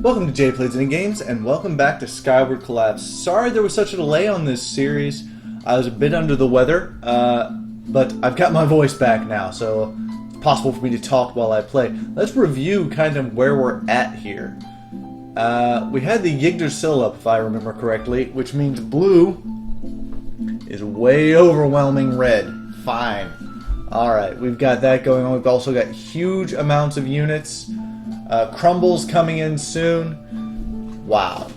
Welcome to Jay Plays Any Games, and welcome back to Skyward Collapse. Sorry there was such a delay on this series. I was a bit under the weather, but I've got my voice back now, so it's possible for me to talk while I play. Let's review kind of where we're at here. We had the Yggdrasil up, if I remember correctly, which means blue is way overwhelming red. Fine. Alright, we've got that going on. We've also got huge amounts of units. Crumbles coming in soon. Wow.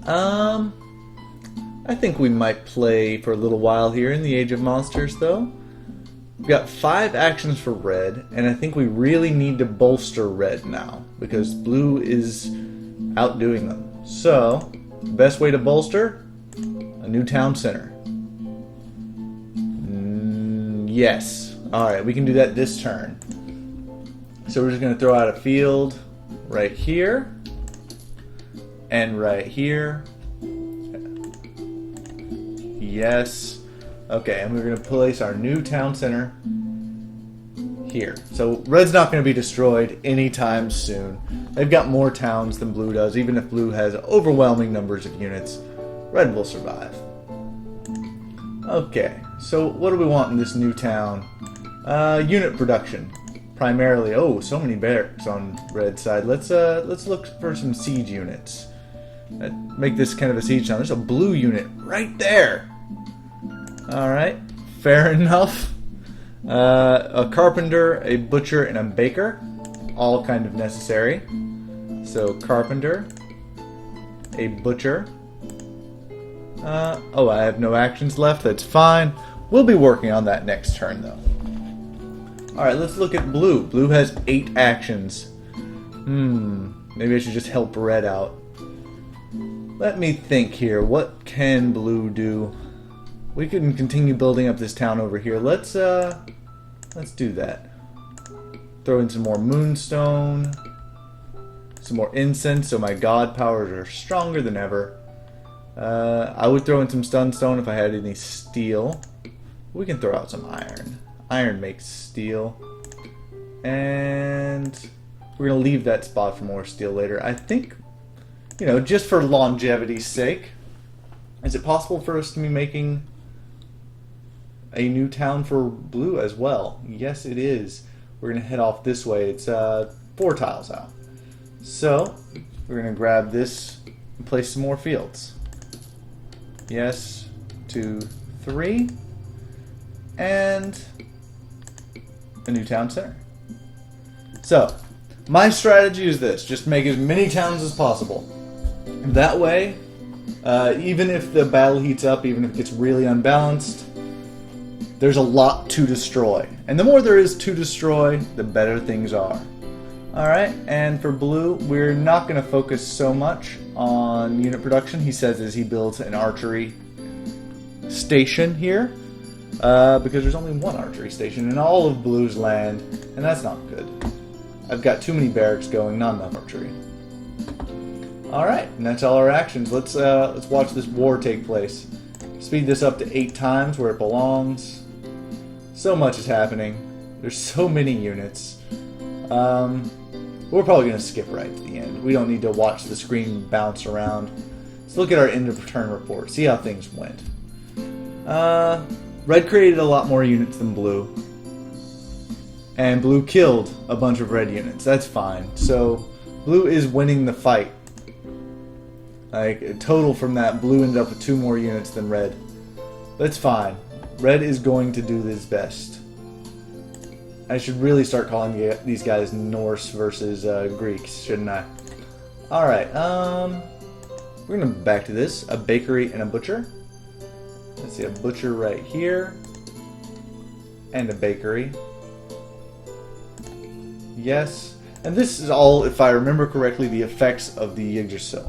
I think we might play for a little while here in the Age of Monsters, though. We've got 5 actions for red, and I think we really need to bolster red now, because blue is outdoing them. So, the best way to bolster? A new town center. Yes. Alright, we can do that this turn. So we're just going to throw out a field right here, and right here. Yes. Okay, and we're going to place our new town center here. So red's not going to be destroyed anytime soon. They've got more towns than blue does. Even if blue has overwhelming numbers of units, red will survive. Okay, so what do we want in this new town? Unit production. Primarily, oh, so many barracks on red side. Let's look for some siege units. Make this kind of a siege town. There's a blue unit right there. All right, fair enough. A carpenter, a butcher, and a baker, all kind of necessary. So carpenter, a butcher. Oh, I have no actions left. That's fine. We'll be working on that next turn, though. Alright, let's look at blue. Blue has 8 actions. Maybe I should just help red out. Let me think here. What can blue do? We can continue building up this town over here. Let's do that. Throw in some more moonstone. Some more incense, so my god powers are stronger than ever. I would throw in some stunstone if I had any steel. We can throw out some iron. Iron makes steel. And we're going to leave that spot for more steel later. I think, you know, just for longevity's sake, is it possible for us to be making a new town for blue as well? Yes, it is. We're going to head off this way. It's 4 tiles out. So, we're going to grab this and place some more fields. Yes, 2, 3. And a new town center. So, my strategy is this. Just make as many towns as possible. That way, even if the battle heats up, even if it gets really unbalanced, there's a lot to destroy. And the more there is to destroy, the better things are. Alright, and for blue, we're not going to focus so much on unit production. He says as he builds an archery station here. Because there's only one archery station in all of Blue's land, and that's not good. I've got too many barracks going, not enough archery. Alright, and that's all our actions. Let's watch this war take place. Speed this up to 8 times where it belongs. So much is happening. There's so many units. We're probably going to skip right to the end. We don't need to watch the screen bounce around. Let's look at our end of turn report, see how things went. Red created a lot more units than blue. And blue killed a bunch of red units. That's fine. So, blue is winning the fight. Like, total from that, blue ended up with 2 more units than red. That's fine. Red is going to do his best. I should really start calling these guys Norse versus Greeks, shouldn't I? Alright, we're going to back to this. A bakery and a butcher. Let's see, a butcher right here. And a bakery. Yes. And this is all, if I remember correctly, the effects of the Yggdrasil.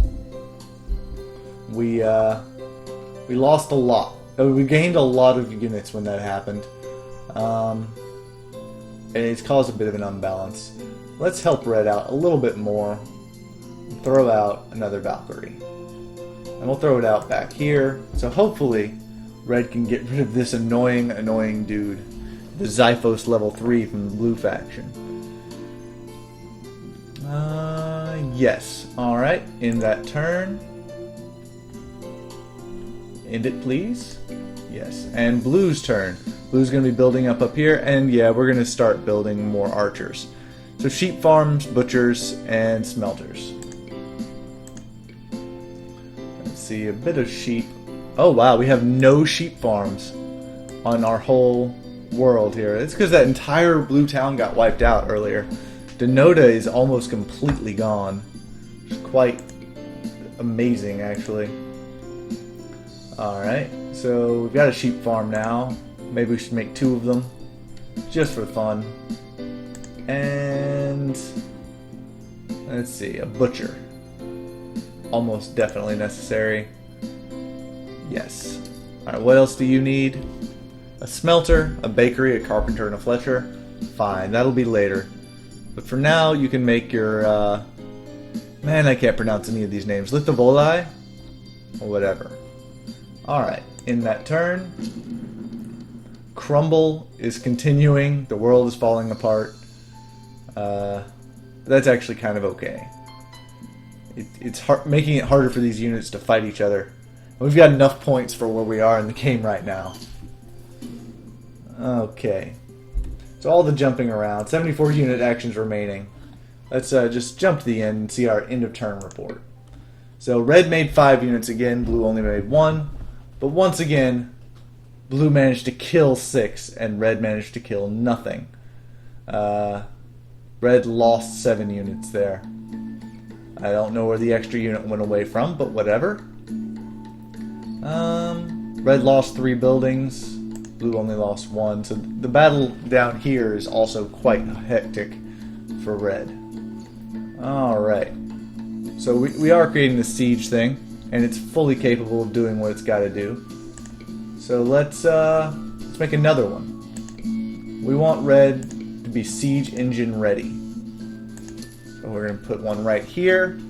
We lost a lot. We gained a lot of units when that happened. And it's caused a bit of an unbalance. Let's help red out a little bit more. Throw out another Valkyrie. And we'll throw it out back here. So hopefully red can get rid of this annoying dude. The Xiphos level 3 from the blue faction. Yes. Alright, in that turn. End it, please. Yes. And Blue's turn. Blue's going to be building up here, and yeah, we're going to start building more archers. So sheep farms, butchers, and smelters. Let's see, a bit of sheep. Oh wow, we have no sheep farms on our whole world here. It's because that entire blue town got wiped out earlier. Denoda is almost completely gone. Which is quite amazing, actually. Alright, so we've got a sheep farm now. Maybe we should make 2 of them, just for fun. And let's see, a butcher. Almost definitely necessary. Yes. Alright, what else do you need? A smelter, a bakery, a carpenter, and a fletcher. Fine, that'll be later. But for now, you can make your, man, I can't pronounce any of these names. Lithovolai? Or whatever. Alright, in that turn, Crumble is continuing. The world is falling apart. That's actually kind of okay. It's making it harder for these units to fight each other. We've got enough points for where we are in the game right now. Okay. So all the jumping around. 74 unit actions remaining. Let's just jump to the end and see our end of turn report. So red made 5 units again. Blue only made 1. But once again, blue managed to kill 6 and red managed to kill nothing. Red lost 7 units there. I don't know where the extra unit went away from, but whatever. Red lost 3 buildings. Blue only lost 1. So the battle down here is also quite hectic for red. Alright. So we are creating the siege thing, and it's fully capable of doing what it's got to do. So let's make another one. We want red to be siege engine ready. So we're going to put one right here.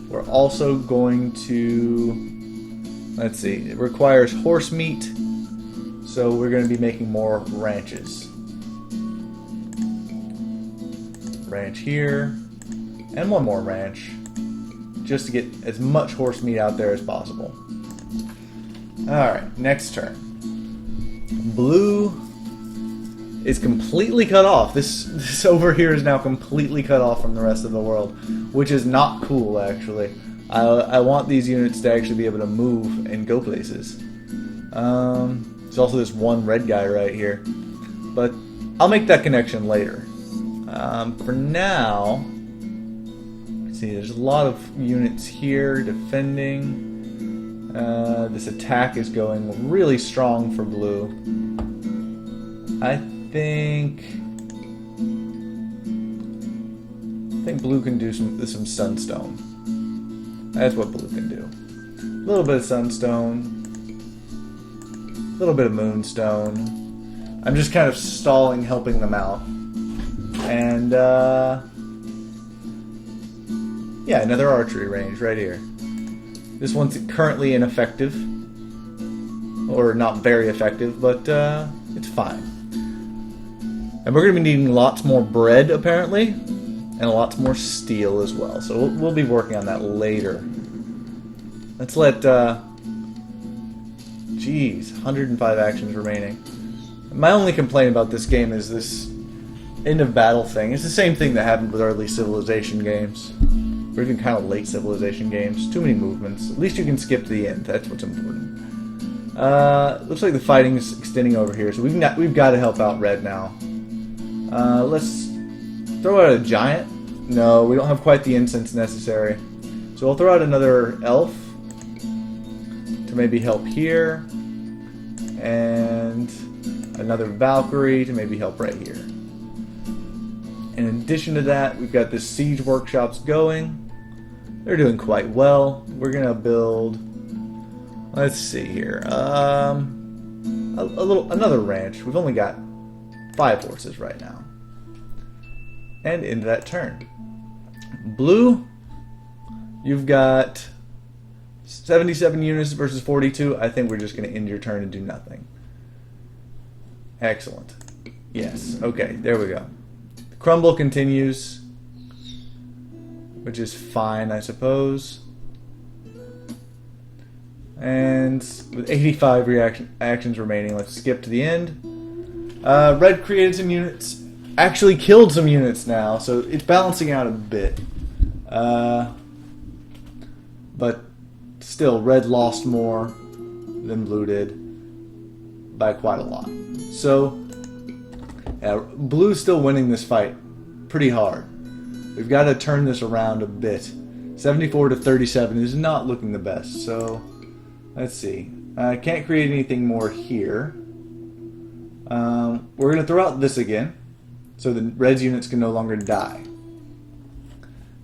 We're also going to, let's see, it requires horse meat, so we're going to be making more ranches. Ranch here, and one more ranch, just to get as much horse meat out there as possible. Alright, next turn. Blue is completely cut off. This over here is now completely cut off from the rest of the world, which is not cool, actually. I want these units to actually be able to move and go places. There's also this one red guy right here, but I'll make that connection later. For now, let's see, there's a lot of units here defending. This attack is going really strong for blue. I think blue can do some sunstone. That's what blue can do. A little bit of sunstone, a little bit of moonstone. I'm just kind of stalling, helping them out. And yeah, another archery range right here. This one's currently ineffective, or not very effective, but it's fine. And we're going to be needing lots more bread, apparently, and lots more steel as well. So we'll be working on that later. Let's let, geez, 105 actions remaining. My only complaint about this game is this end of battle thing. It's the same thing that happened with early Civilization games, or even kind of late Civilization games. Too many movements. At least you can skip to the end. That's what's important. Looks like the fighting's extending over here, so we've got to help out red now. Let's throw out a giant. No, we don't have quite the incense necessary. So we'll throw out another elf to maybe help here. And another Valkyrie to maybe help right here. In addition to that, we've got the siege workshops going. They're doing quite well. We're going to build, let's see here, another ranch. We've only got 5 horses right now. And into that turn. Blue, you've got 77 units versus 42. I think we're just going to end your turn and do nothing. Excellent. Yes, okay, there we go. The crumble continues. which is fine, I suppose. And with 85 actions remaining, let's skip to the end. Red created some units, actually killed some units now, so it's balancing out a bit. But still, red lost more than blue did by quite a lot. So, blue's still winning this fight pretty hard. We've got to turn this around a bit. 74 to 37 is not looking the best, so let's see. I can't create anything more here. We're going to throw out this again, so the red's units can no longer die.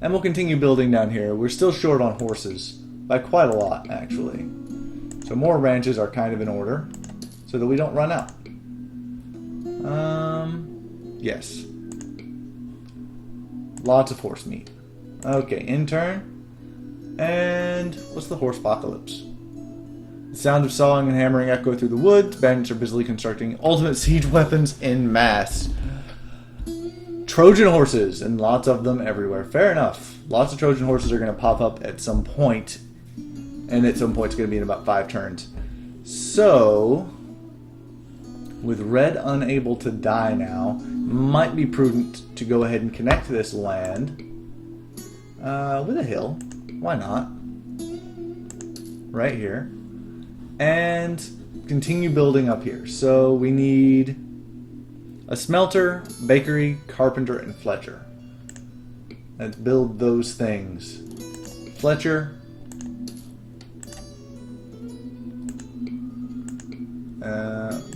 And we'll continue building down here. We're still short on horses, by quite a lot, actually. So more ranches are kind of in order, so that we don't run out. Yes. Lots of horse meat. Okay, in turn. And what's the horse apocalypse? The sound of sawing and hammering echo through the woods. Bandits are busily constructing ultimate siege weapons en masse. Trojan horses, and lots of them everywhere. Fair enough. Lots of Trojan horses are going to pop up at some point. And at some point it's going to be in about 5 turns. So, with red unable to die now, might be prudent to go ahead and connect this land with a hill. Why not? Right here. And continue building up here. So we need a smelter, bakery, carpenter, and Fletcher. Let's build those things. Fletcher.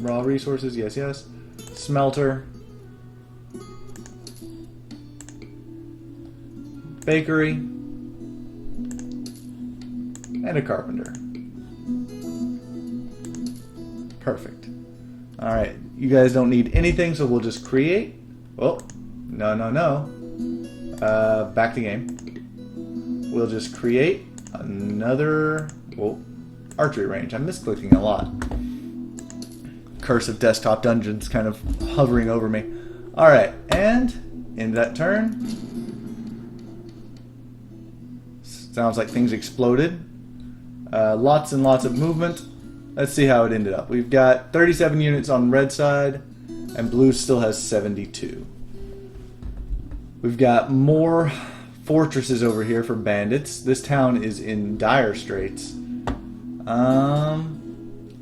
Raw resources, yes, yes. Smelter. Bakery. And a carpenter. Perfect. Alright, you guys don't need anything, so we'll just create. Oh, no. Back to game. We'll just create another archery range. I'm misclicking a lot. Curse of desktop dungeons kind of hovering over me. Alright, and in that turn, sounds like things exploded. Lots and lots of movement. Let's see how it ended up. We've got 37 units on red side, and blue still has 72. We've got more fortresses over here for bandits. This town is in dire straits.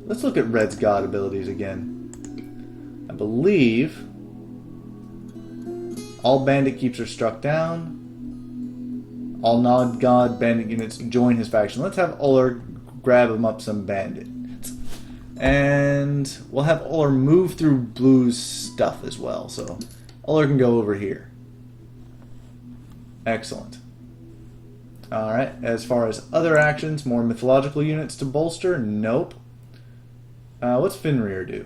Let's look at red's god abilities again. I believe all bandit keeps are struck down. All non-god bandit units join his faction. Let's have Uller grab him up some bandit. And we'll have Uller move through blue's stuff as well. So Uller can go over here. Excellent. Alright, as far as other actions, more mythological units to bolster? Nope. What's Fenrir do?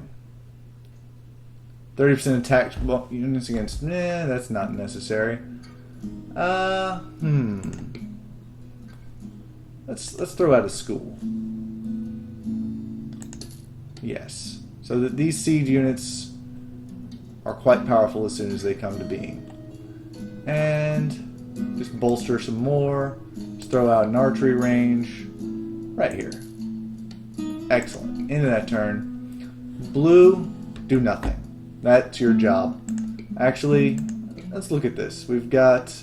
30% attack units against... Nah, that's not necessary. Let's throw out a school. Yes. So that these siege units are quite powerful as soon as they come to being. And just bolster some more. Just throw out an archery range right here. Excellent. Into that turn. Blue, do nothing. That's your job. Actually, let's look at this. We've got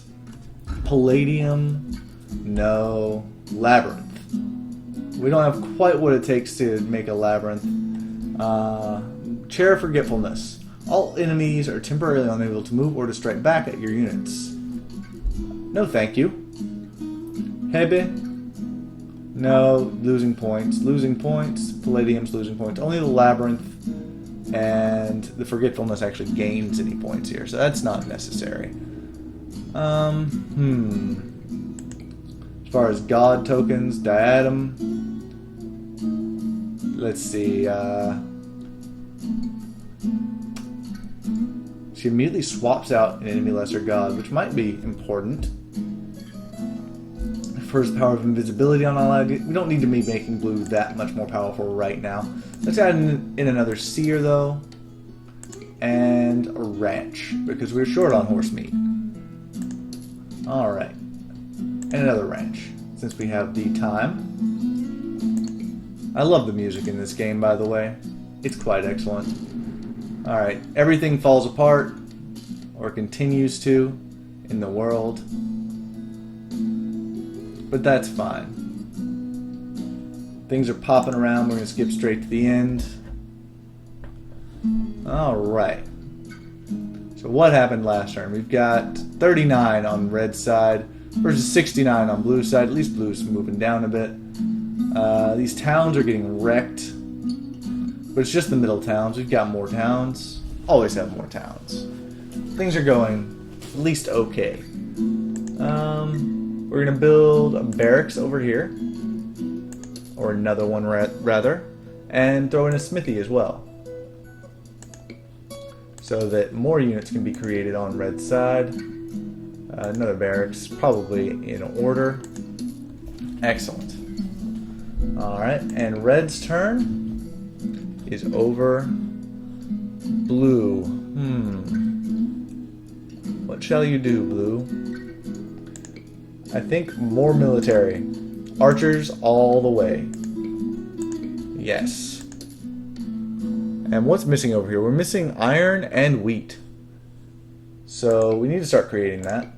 Palladium. No. Labyrinth. We don't have quite what it takes to make a labyrinth. Chair of Forgetfulness. All enemies are temporarily unable to move or to strike back at your units. No thank you. Hebe. No, losing points. Losing points. Palladium's losing points. Only the Labyrinth and the Forgetfulness actually gains any points here, so that's not necessary. As far as God tokens, Diadem. Let's see. She immediately swaps out an enemy lesser god, which might be important. First power of invisibility on allied. We don't need to be making blue that much more powerful right now. Let's add in another seer though, and a ranch because we're short on horse meat. All right, and another ranch, since we have the time. I love the music in this game, by the way. It's quite excellent. Alright, everything falls apart, or continues to, in the world. But that's fine. Things are popping around. We're going to skip straight to the end. Alright. So what happened last turn? We've got 39 on red side versus 69 on blue side. At least blue's moving down a bit. These towns are getting wrecked. But it's just the middle towns. We've got more towns. Always have more towns. Things are going at least okay. We're going to build a barracks over here. Or another one, rather. And throw in a smithy as well. So that more units can be created on red side. Another barracks, probably in order. Excellent. Alright, and red's turn is over blue. What shall you do, blue? I think more military. Archers all the way. Yes. And what's missing over here? We're missing iron and wheat. So we need to start creating that.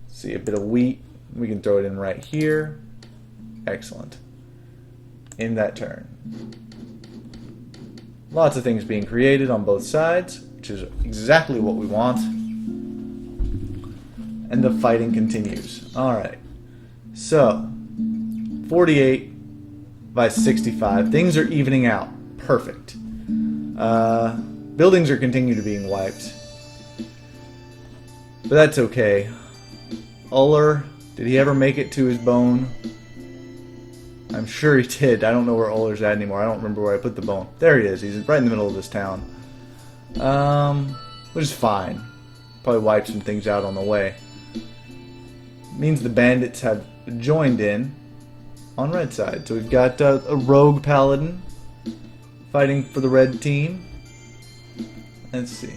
See, a bit of wheat. We can throw it in right here. Excellent. In that turn. Lots of things being created on both sides, which is exactly what we want. And the fighting continues. Alright. So, 48 by 65. Things are evening out. Perfect. Buildings are continuing to being wiped. But that's okay. Uller, did he ever make it to his bone? I'm sure he did. I don't know where Uller's at anymore. I don't remember where I put the bone. There he is. He's right in the middle of this town. Which is fine. Probably wiped some things out on the way. Means the bandits have joined in on red side. So we've got a rogue paladin fighting for the red team. Let's see.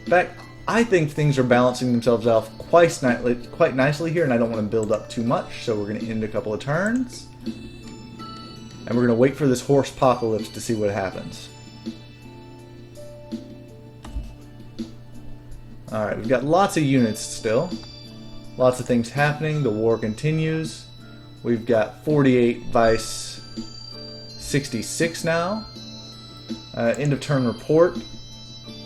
In fact, I think things are balancing themselves out quite nicely here, and I don't want to build up too much, so we're going to end a couple of turns. And we're going to wait for this horse apocalypse to see what happens. Alright, we've got lots of units still. Lots of things happening. The war continues. We've got 48 vice 66 now. End of turn report.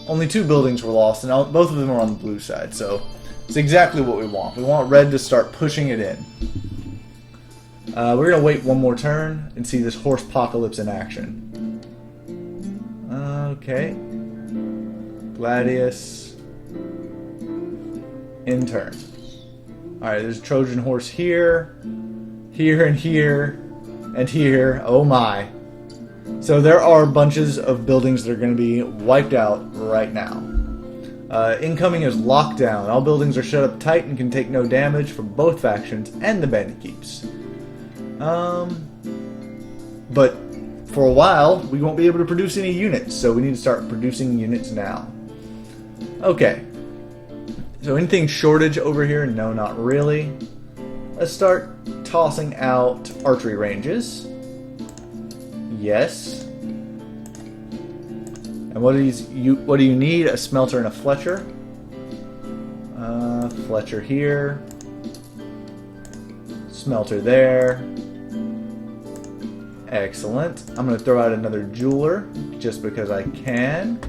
Only 2 buildings were lost, and both of them are on the blue side, so it's exactly what we want. We want red to start pushing it in. We're going to wait one more turn and see this horse apocalypse in action. Okay. Gladius. In turn. Alright, there's a Trojan horse here, here and here, and here. Oh my. So there are bunches of buildings that are going to be wiped out right now. Incoming is lockdown. All buildings are shut up tight and can take no damage from both factions and the bandit keeps. But for a while, we won't be able to produce any units, so we need to start producing units now. Okay. So anything shortage over here? No, not really. Let's start tossing out archery ranges. Yes. And what do you need? A smelter and a Fletcher. Fletcher here. Smelter there. Excellent. I'm going to throw out another jeweler just because I can.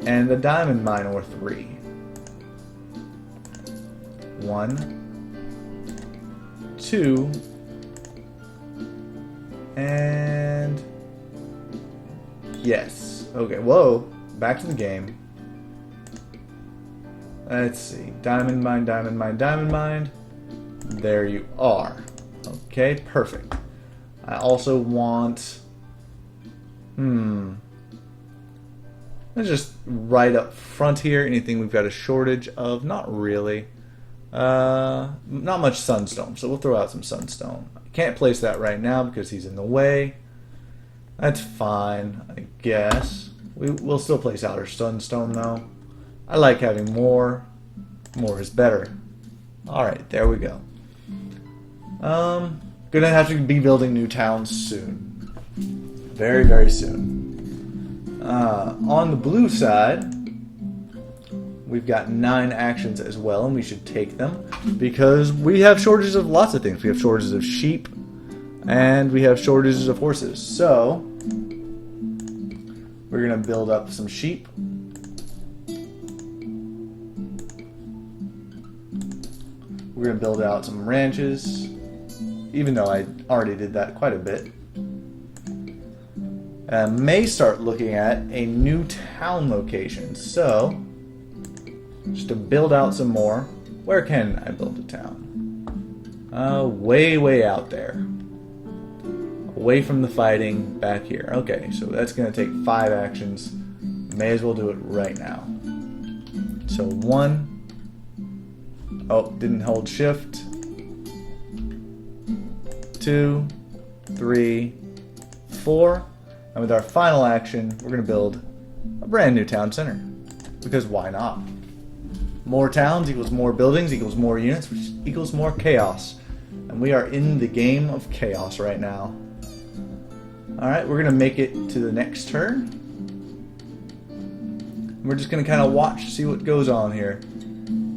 And a diamond mine or 3. 1, 2, and yes. Okay, whoa. Back to the game. Let's see. Diamond mine, diamond mine, diamond mine. There you are. Okay, perfect. I also want... Let's just right up front here. Anything we've got a shortage of? Not really. Not much sunstone, so we'll throw out some sunstone. I can't place that right now because he's in the way. That's fine, I guess. We'll still place outer sunstone though. I like having more. More is better. Alright, there we go. Gonna have to be building new towns soon. Very, very soon. On the blue side, we've got 9 actions as well, and we should take them because we have shortages of lots of things. We have shortages of sheep, and we have shortages of horses. So, we're gonna build up some sheep. We're going to build out some ranches, even though I already did that quite a bit. May start looking at a new town location. So, just to build out some more, where can I build a town? Way out there. Away from the fighting, back here. Okay, so that's going to take 5 actions. May as well do it right now. So 1... Oh, didn't hold shift. 2, 3, 4. And with our final action, we're going to build a brand new town center. Because why not? More towns equals more buildings equals more units, which equals more chaos. And we are in the game of chaos right now. Alright, we're going to make it to the next turn. We're just going to kind of watch, see what goes on here.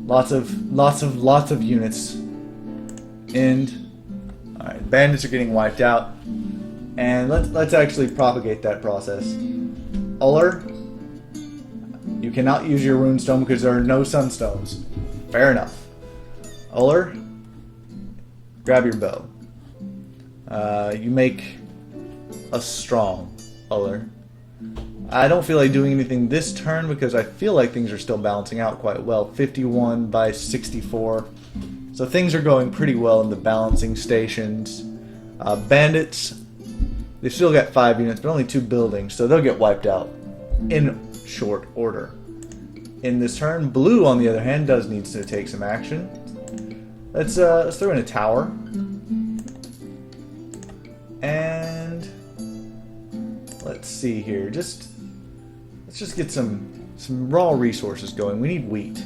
Lots of units. And alright, bandits are getting wiped out. And let's actually propagate that process. Uller, you cannot use your runestone because there are no sunstones. Fair enough. Uller, grab your bow. You make a strong Uller. I don't feel like doing anything this turn because I feel like things are still balancing out quite well. 51 by 64. So things are going pretty well in the balancing stations. Bandits, they've still got 5 units, but only 2 buildings, so they'll get wiped out in short order. In this turn, blue, on the other hand, does need to take some action. Let's throw in a tower. And let's see here. Let's just get some raw resources going. We need wheat.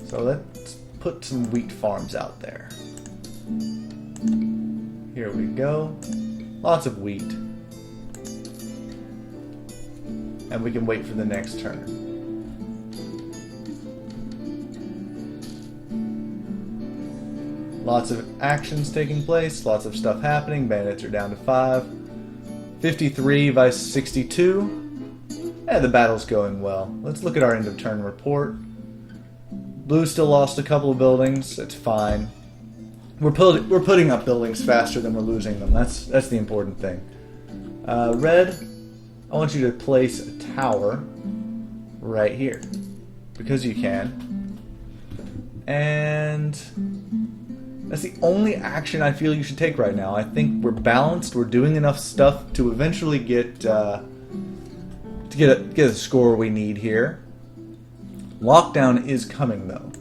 So let's put some wheat farms out there. Here we go. Lots of wheat. And we can wait for the next turn. Lots of actions taking place, lots of stuff happening. Bandits are down to 5. 53 by 62. Yeah, the battle's going well. Let's look at our end of turn report. Blue still lost a couple of buildings. It's fine. We're putting up buildings faster than we're losing them. That's the important thing. Red, I want you to place a tower right here because you can. And that's the only action I feel you should take right now. I think we're balanced. We're doing enough stuff to eventually get a score we need here. Lockdown is coming though.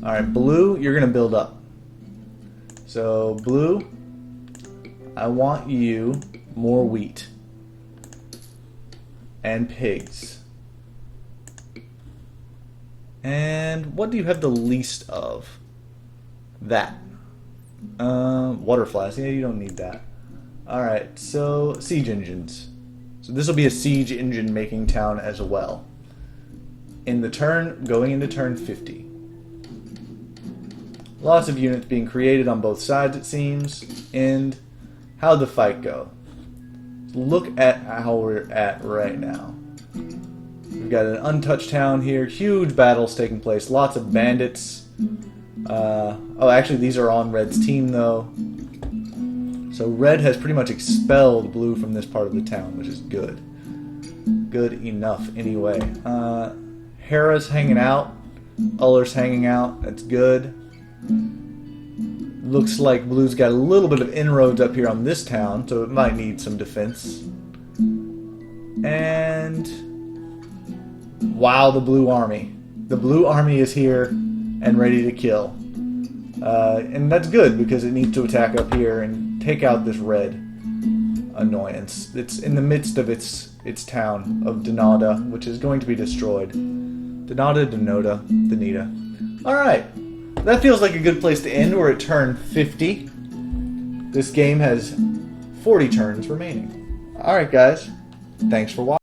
All right, blue, you're gonna build up. So blue, I want you more wheat and pigs. And what do you have the least of? That. Water flasks. Yeah, you don't need that. Alright, so siege engines. So this will be a siege engine making town as well. In the turn, going into turn 50. Lots of units being created on both sides, it seems. And how'd the fight go? Look at how we're at right now. We've got an untouched town here. Huge battles taking place. Lots of bandits. Oh, actually, these are on Red's team, though. So Red has pretty much expelled Blue from this part of the town, which is good. Good enough, anyway. Hera's hanging out. Uller's hanging out. That's good. Looks like Blue's got a little bit of inroads up here on this town, so it might need some defense. And wow, the Blue Army. The Blue Army is here and ready to kill. And that's good because it needs to attack up here and take out this Red annoyance. It's in the midst of its town of Denada, which is going to be destroyed. Denada, Denota, Denita. Alright. that feels like a good place to end. We're at turn 50. This game has 40 turns remaining. Alright guys, thanks for watching.